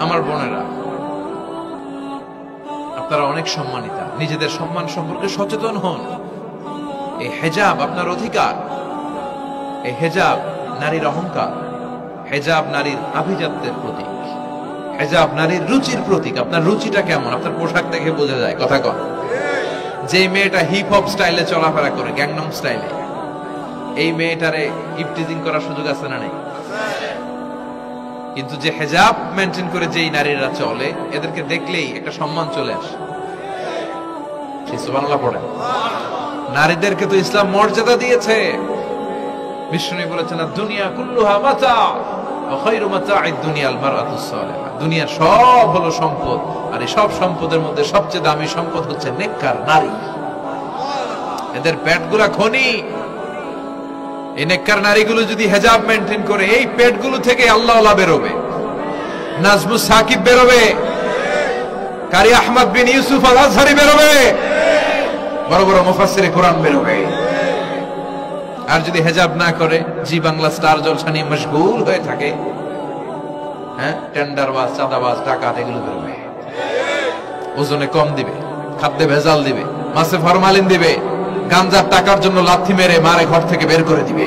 আমার বোনেরা, আপনারা অনেক সম্মানিতা, নিজেদের সম্মান সম্পর্কে সচেতন হন। এই হেজাব আপনার অধিকার, এই হেজাব নারীর অহংকার, হেজাব নারীর আভিজাত্যের প্রতীক, হেজাব নারীর রুচির প্রতীক। আপনার রুচিটা কেমন আপনার পোশাক দেখে বোঝা যায়। কথা কন, যে মেয়েটা হিপ হপ স্টাইলে চলাফেরা করে, গ্যাংনম স্টাইলে, এই মেয়েটারে ইপটিজিং করার সুযোগ আছে না নেই? কিন্তু যে হেজাব মেনটেন করে যেই নারীরা চলে, এদেরকে দেখলেই একটা সম্মান চলে আসে। সুবহানাল্লাহ পড়েন। নারীদেরকে তো ইসলাম মর্যাদা দিয়েছে। বিষ্ণু বলেছেন, দুনিয়া কুল্লুহা মাতা ওয়া খায়রু মাতা'আদ দুনিয়াল মারআতুস সালিহা। দুনিয়ার সব হলো সম্পদ, আর এই সব সম্পদের মধ্যে সবচেয়ে দামি সম্পদ হচ্ছে নেককার নারী। এদের পেটগুলা খনি। এই নেককার নারীগুলো যদি হেজাব মেনটেন করে, এই পেটগুলো থেকে আল্লাহওয়ালা বেরোবে, নাজমুস সাকিব বেরোবে, কারি আহমদ বিন ইউসুফ আল আজহারি বেরোবে, বড় বড় মুফাসসিরে কোরআন বেরোবে। আর যদি হেজাব না করে, জি বাংলা স্টার জলসা নিয়ে মশগুল হয়ে থাকে, হ্যাঁ, টেন্ডারবাজ, চাঁদাবাজ, ডাকাত, এগুলো বেরোবে। ওজনে কম দিবে, খাদ্যে ভেজাল দিবে, মাছে ফরমালিন দিবে, গাঞ্জার টাকার জন্য লাথি মেরে মারে ঘর থেকে বের করে দিবে।